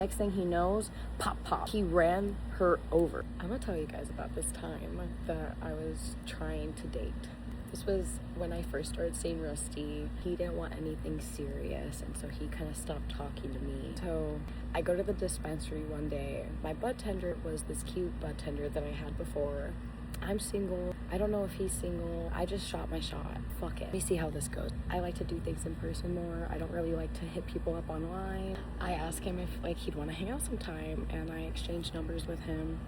Next thing he knows, pop, pop. He ran her over. I'm gonna tell you guys about this time that I was trying to date. This was when I first started seeing Rusty. He didn't want anything serious, and so he kind of stopped talking to me. So I go to the dispensary one day. My bud tender was this cute bud tender that I had before. I'm single. I don't know if he's single. I just shot my shot. Fuck it. Let me see how this goes. I like to do things in person more. I don't really like to hit people up online. I asked him if he'd want to hang out sometime, and I exchanged numbers with him.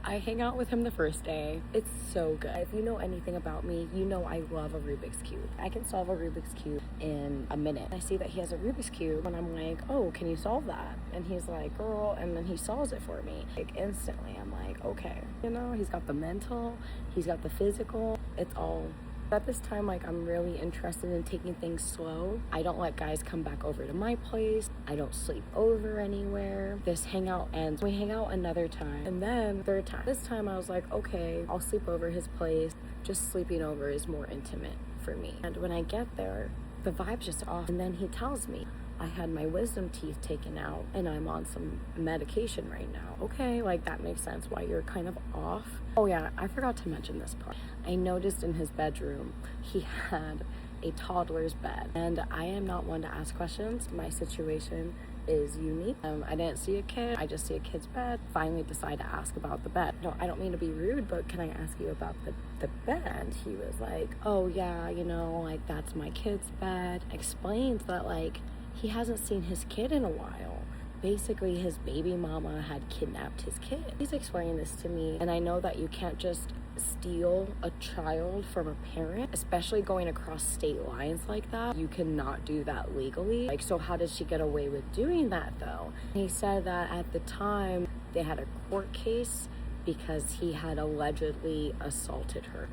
I hang out with him the first day. It's so good. If you know anything about me, you know I love a Rubik's Cube. I can solve a Rubik's Cube in a minute. I see that he has a Rubik's Cube and I'm like, oh, can you solve that? And he's like, girl, and then he solves it for me. Like instantly, I'm like, okay. You know, he's got the mental, he's got the physical, it's all. At this time, like, I'm really interested in taking things slow. I don't let guys come back over to my place. I don't sleep over anywhere. This hangout ends. We hang out another time. And then third time. This time I was like, okay, I'll sleep over his place. Just sleeping over is more intimate for me. And when I get there, the vibe's just off. And then he tells me, I had my wisdom teeth taken out and I'm on some medication right now. Okay, like that makes sense why you're kind of off. Oh yeah, I forgot to mention this part. I noticed in his bedroom, he had a toddler's bed. And I am not one to ask questions. My situation is unique. I didn't see a kid, I just see a kid's bed. Finally decide to ask about the bed. No, I don't mean to be rude, but can I ask you about the bed? And he was like, oh yeah, you know, like that's my kid's bed. Explains that like, he hasn't seen his kid in a while. Basically, his baby mama had kidnapped his kid. He's explaining this to me, and I know that you can't just steal a child from a parent, especially going across state lines like that. You cannot do that legally. Like, so how did she get away with doing that, though? He said that at the time, they had a court case because he had allegedly assaulted her.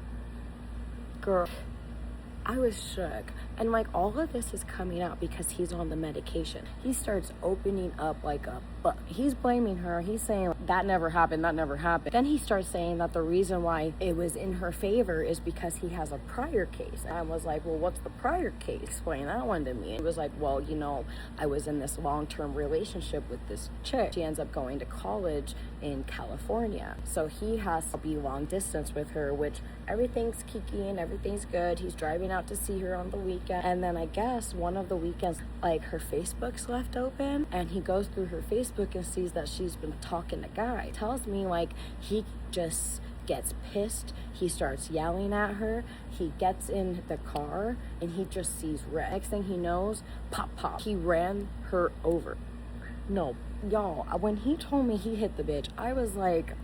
Girl, I was shook. And like all of this is coming out because he's on the medication. He starts opening up like a book. He's blaming her. He's saying that never happened, that never happened. Then he starts saying that the reason why it was in her favor is because he has a prior case. And I was like, well, what's the prior case? Explain that one to me. He was like, well, you know, I was in this long-term relationship with this chick. She ends up going to college in California. So he has to be long distance with her, which everything's kiki and everything's good. He's driving out to see her on the weekend. And then I guess one of the weekends, like her Facebook's left open and he goes through her Facebook and sees that she's been talking to guy. Tells me like he just gets pissed. He starts yelling at her. He gets in the car and he just sees red. Next thing he knows, pop, pop. He ran her over. No, y'all, when he told me he hit the bitch, I was like,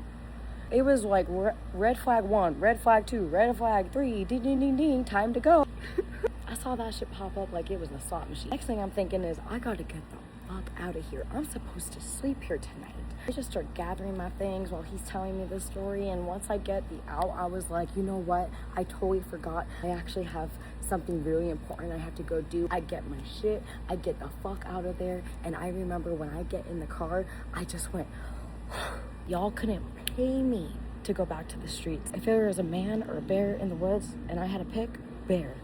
it was like red flag 1, red flag 2, red flag 3, ding, ding, ding, ding, time to go. I saw that shit pop up like it was a slot machine. Next thing I'm thinking is, I gotta get the fuck out of here. I'm supposed to sleep here tonight. I just start gathering my things while he's telling me this story, and once I get out, I was like, you know what? I totally forgot. I actually have something really important I have to go do. I get my shit, I get the fuck out of there, and I remember when I get in the car, I just went, y'all couldn't pay me to go back to the streets. If there was a man or a bear in the woods and I had to pick, bear.